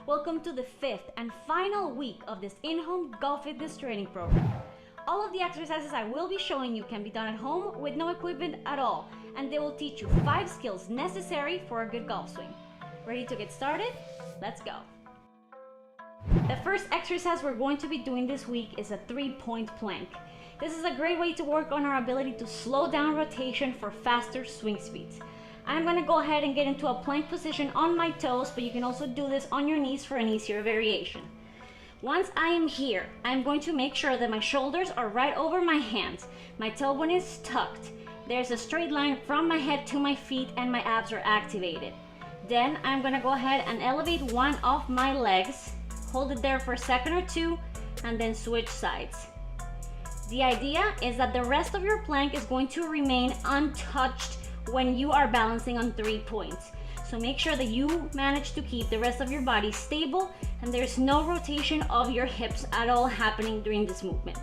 Welcome to the 5th and final week of this in-home golf fitness training program. All of the exercises I will be showing you can be done at home with no equipment at all, and they will teach you 5 skills necessary for a good golf swing. Ready to get started? Let's go. The first exercise we're going to be doing this week is a 3-point plank. This is a great way to work on our ability to slow down rotation for faster swing speeds. I'm going to go ahead and get into a plank position on my toes, but you can also do this on your knees for an easier variation. Once I am here, I'm going to make sure that my shoulders are right over my hands. My tailbone is tucked. There's a straight line from my head to my feet and my abs are activated. Then I'm going to go ahead and elevate one of my legs, hold it there for a second or two, and then switch sides. The idea is that the rest of your plank is going to remain untouched when you are balancing on 3 points. So make sure that you manage to keep the rest of your body stable and there's no rotation of your hips at all happening during this movement.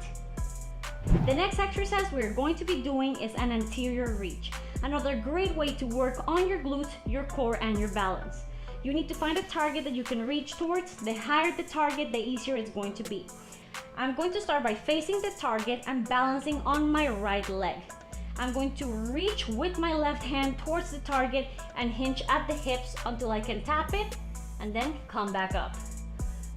The next exercise we're going to be doing is an anterior reach. Another great way to work on your glutes, your core, and your balance. You need to find a target that you can reach towards. The higher the target, the easier it's going to be. I'm going to start by facing the target and balancing on my right leg. I'm going to reach with my left hand towards the target and hinge at the hips until I can tap it and then come back up.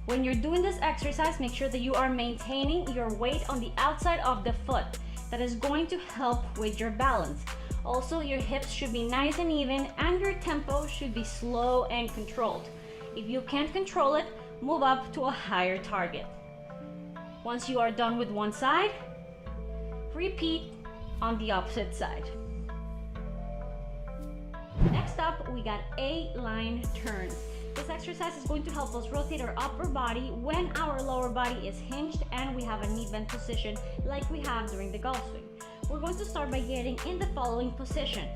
When you're doing this exercise, make sure that you are maintaining your weight on the outside of the foot. That is going to help with your balance. Also, your hips should be nice and even and your tempo should be slow and controlled. If you can't control it, move up to a higher target. Once you are done with one side, repeat on the opposite side. Next up, we got A-line turns. This exercise is going to help us rotate our upper body when our lower body is hinged and we have a knee bend position like we have during the golf swing. We're going to start by getting in the following position.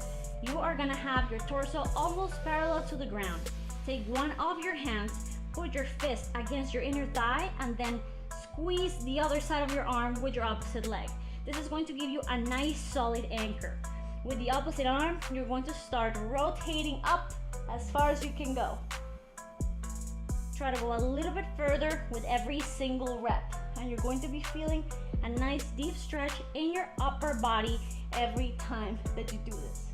You are going to have your torso almost parallel to the ground. Take one of your hands, put your fist against your inner thigh, and then squeeze the other side of your arm with your opposite leg. This is going to give you a nice solid anchor. With the opposite arm, you're going to start rotating up as far as you can go. Try to go a little bit further with every single rep. And you're going to be feeling a nice deep stretch in your upper body every time that you do this.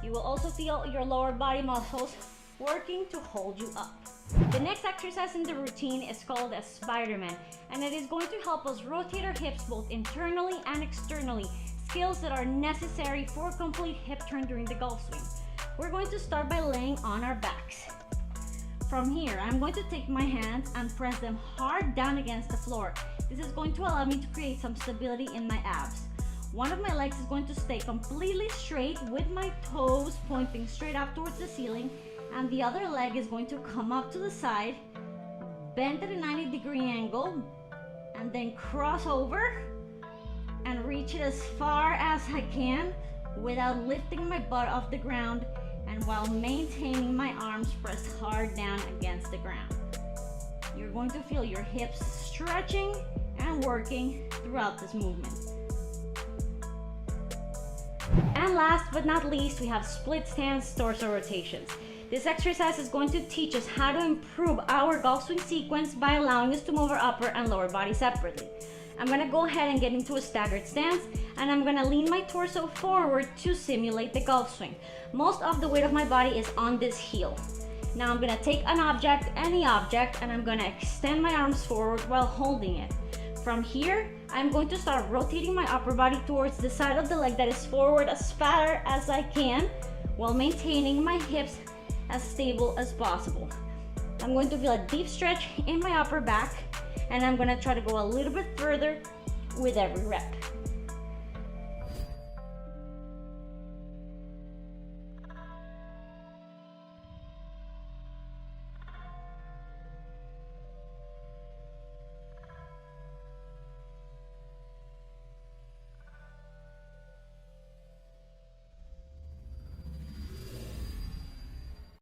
You will also feel your lower body muscles working to hold you up. The next exercise in the routine is called a Spiderman, and it is going to help us rotate our hips both internally and externally, skills that are necessary for a complete hip turn during the golf swing. We're going to start by laying on our backs. From here, I'm going to take my hands and press them hard down against the floor. This is going to allow me to create some stability in my abs. One of my legs is going to stay completely straight with my toes pointing straight up towards the ceiling, and the other leg is going to come up to the side, bend at a 90-degree angle, and then cross over and reach it as far as I can without lifting my butt off the ground and while maintaining my arms pressed hard down against the ground. You're going to feel your hips stretching and working throughout this movement. And last but not least, we have split stance torso rotations. This exercise is going to teach us how to improve our golf swing sequence by allowing us to move our upper and lower body separately. I'm going to go ahead and get into a staggered stance, and I'm going to lean my torso forward to simulate the golf swing. Most of the weight of my body is on this heel. Now I'm going to take an object, any object, and I'm going to extend my arms forward while holding it. From here, I'm going to start rotating my upper body towards the side of the leg that is forward as far as I can while maintaining my hips as stable as possible. I'm going to feel a deep stretch in my upper back, and I'm going to try to go a little bit further with every rep.